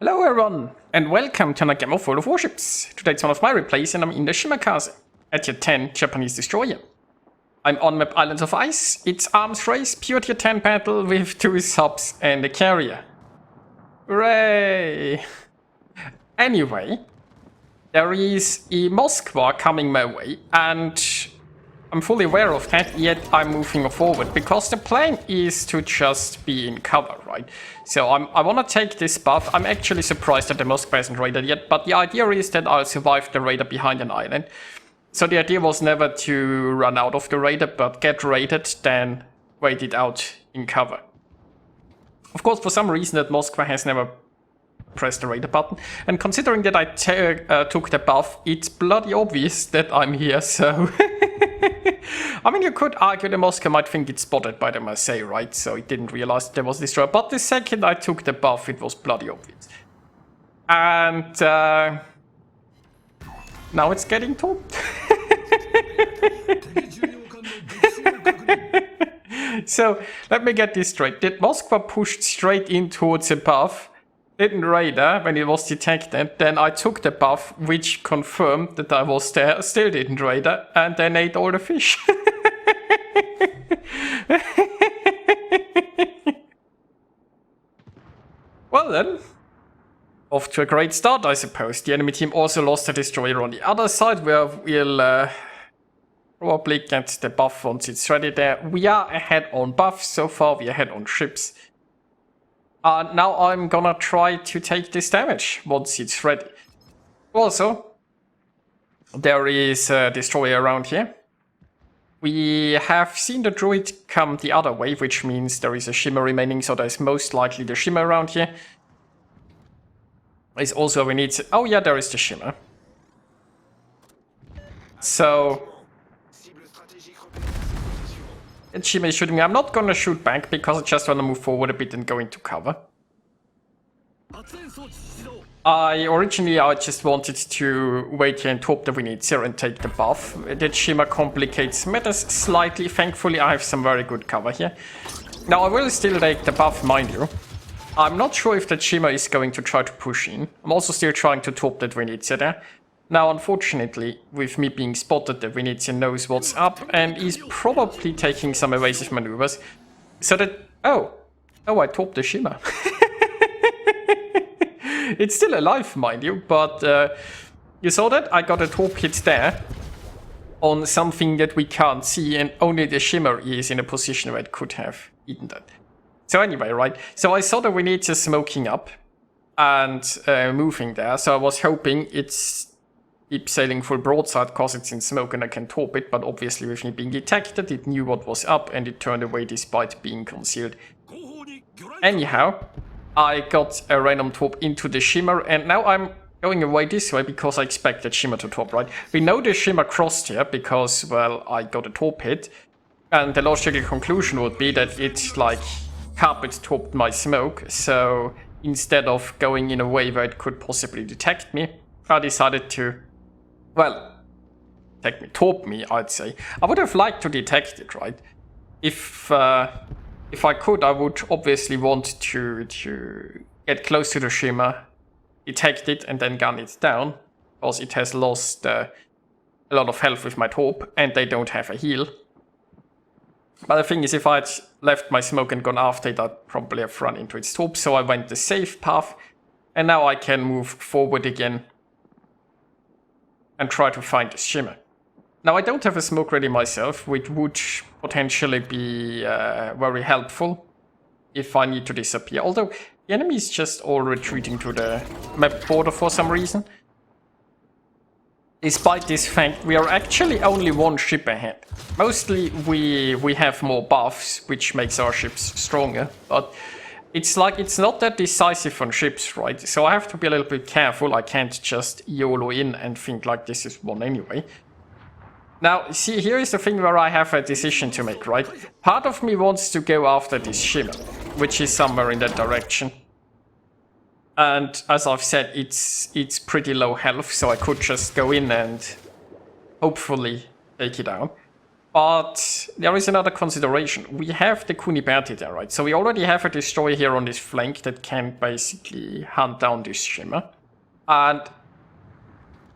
Hello everyone, and welcome to another game of World of Warships. Today it's one of my replays and I'm in the Shimakaze, at tier 10 Japanese destroyer. I'm on map Islands of Ice. It's arms race, pure tier 10 battle with 2 subs and a carrier. Hooray! Anyway, there is a Moskva coming my way, and I'm fully aware of that, yet I'm moving forward, because the plan is to just be in cover, right? So I want to take this buff. I'm actually surprised that the Moskva isn't raided yet, but the idea is that I'll survive the raider behind an island. So the idea was never to run out of the raider, but get raided, then wait it out in cover. Of course, for some reason that Moskva has never pressed the raider button, and considering that I took the buff, it's bloody obvious that I'm here, so... I mean, you could argue the Moskva might think it's spotted by the Marseille, right? So it didn't realize there was destroyer. But the second I took the buff, it was bloody obvious. And now it's getting topped. So let me get this straight. Did Moskva pushed straight in towards the buff? Didn't raider when it was detected, then I took the buff, which confirmed that I was there, still didn't raider, and then ate all the fish. Well then, off to a great start, I suppose. The enemy team also lost a destroyer on the other side, where we'll probably get the buff once it's ready there. We are ahead on buffs so far, we are ahead on ships. Now I'm gonna try to take this damage once it's ready. Also, there is a destroyer around here. We have seen the druid come the other way, which means there is a shimmer remaining, so there's most likely the shimmer around here. There's also we need... Oh yeah, there is the shimmer. So... And shimmer is shooting me. I'm not gonna shoot back because I just wanna move forward a bit and go into cover. I just wanted to wait here and hope that we need zero and take the buff. That shimmer complicates matters slightly. Thankfully I have some very good cover here. Now I will still take the buff, mind you. I'm not sure if that shimmer is going to try to push in. I'm also still trying to top that Venezia there. Now, unfortunately, with me being spotted, the Venezia knows what's up and is probably taking some evasive maneuvers. So that... Oh, I topped the shimmer. It's still alive, mind you, but you saw that? I got a top hit there on something that we can't see, and only the shimmer is in a position where it could have eaten that. So anyway, right? So I saw the Venezia smoking up and moving there, so I was hoping it's... keep sailing full broadside because it's in smoke and I can top it, but obviously with me being detected, it knew what was up and it turned away despite being concealed. Anyhow, I got a random top into the shimmer, and now I'm going away this way because I expect that shimmer to top, right? We know the shimmer crossed here because, well, I got a top hit, and the logical conclusion would be that it, like, carpet topped my smoke, so instead of going in a way where it could possibly detect me, I decided to... well, top me, I'd say. I would have liked to detect it, right? If I could, I would obviously want to get close to the shimmer, detect it, and then gun it down, because it has lost a lot of health with my top, and they don't have a heal. But the thing is, if I'd left my smoke and gone after it, I'd probably have run into its top, so I went the safe path, and now I can move forward again and try to find the shimmer. Now I don't have a smoke ready myself, which would potentially be very helpful if I need to disappear. Although the enemy is just all retreating to the map border for some reason. Despite this fact, we are actually only one ship ahead. Mostly we have more buffs, which makes our ships stronger, but it's like, it's not that decisive on ships, right? So I have to be a little bit careful. I can't just YOLO in and think like this is one anyway. Now, see, here is the thing where I have a decision to make, right? Part of me wants to go after this shimmer, which is somewhere in that direction. And as I've said, it's pretty low health, so I could just go in and hopefully take it down. But there is another consideration. We have the Kuniberti there, right? So we already have a destroyer here on this flank that can basically hunt down this Shimmer. And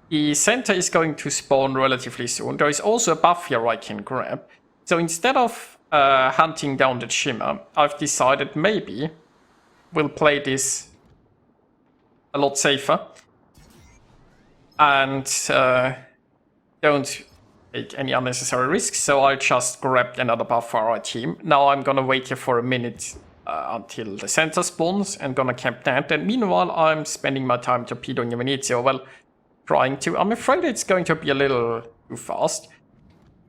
the center is going to spawn relatively soon. There is also a buff here I can grab. So instead of hunting down the Shimmer, I've decided maybe we'll play this a lot safer. And don't take any unnecessary risks, so I'll just grab another buff for our team. Now I'm gonna wait here for a minute until the center spawns and gonna camp that. And meanwhile, I'm spending my time torpedoing Venezia. Well, trying to. I'm afraid it's going to be a little too fast.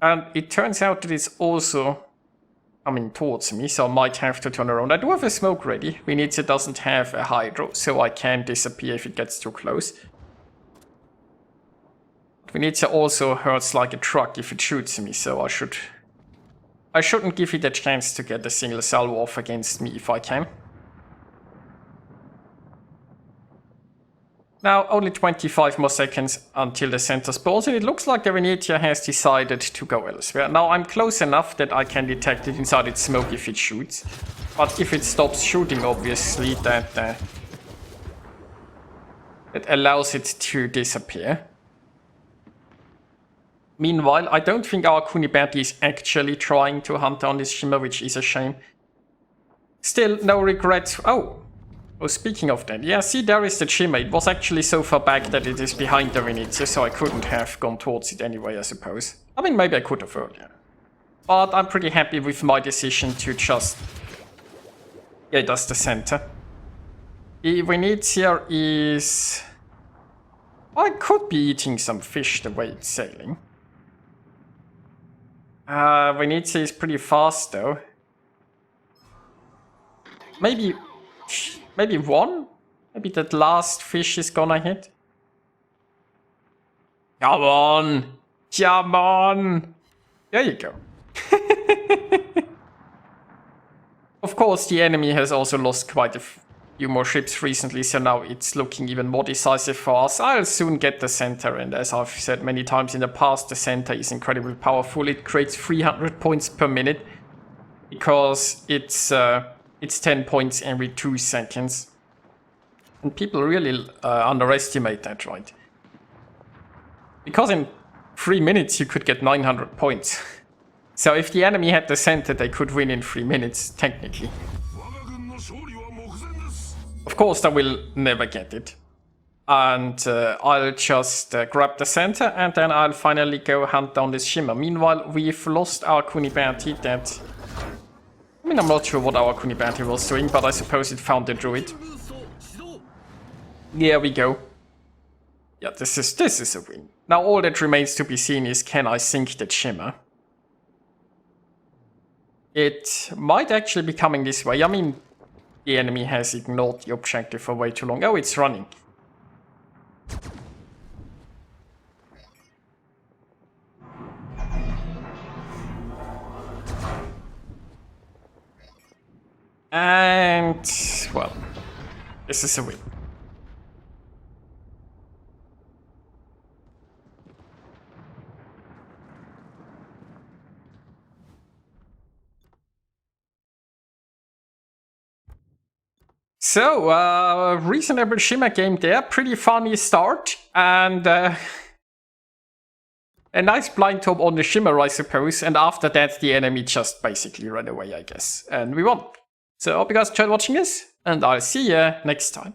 And it turns out that it's also coming towards me, so I might have to turn around. I do have a smoke ready. Venezia doesn't have a hydro, so I can disappear if it gets too close. Venezia also hurts like a truck if it shoots me, so I shouldn't give it a chance to get a single salvo off against me if I can. Now, only 25 more seconds until the center spawns, and it looks like the Venezia has decided to go elsewhere. Now, I'm close enough that I can detect it inside its smoke if it shoots. But if it stops shooting, obviously, that allows it to disappear. Meanwhile, I don't think our Kuniberti is actually trying to hunt down this Shimmer, which is a shame. Still, no regrets. Oh, speaking of that, yeah, see, there is the Shimmer. It was actually so far back that it is behind the Venezia, so I couldn't have gone towards it anyway, I suppose. I mean, maybe I could have earlier. But I'm pretty happy with my decision to just... yeah, that's the center. The Venezia is... I could be eating some fish the way it's sailing. Venezia is pretty fast though. Maybe one? Maybe that last fish is gonna hit? Come on! Come on! There you go. Of course, the enemy has also lost quite a few more ships recently, so now it's looking even more decisive for us. I'll soon get the center, and as I've said many times in the past, the center is incredibly powerful. It creates 300 points per minute because it's 10 points every 2 seconds. And people really underestimate that, right? Because in 3 minutes you could get 900 points. So if the enemy had the center, they could win in 3 minutes, technically. Of course, they will never get it. And I'll just grab the center, and then I'll finally go hunt down this Shimmer. Meanwhile, we've lost our Kuniberti that... I mean, I'm not sure what our Kuniberti was doing, but I suppose it found the druid. There we go. Yeah, this is a win. Now all that remains to be seen is, can I sink the Shimmer? It might actually be coming this way. I mean, the enemy has ignored the objective for way too long. Oh, it's running. And, well, this is a win. So, reasonable Shimmer game there. Pretty funny start. And a nice blind top on the Shimmer, I suppose. And after that, the enemy just basically ran away, I guess. And we won. So, I hope you guys enjoyed watching this. And I'll see you next time.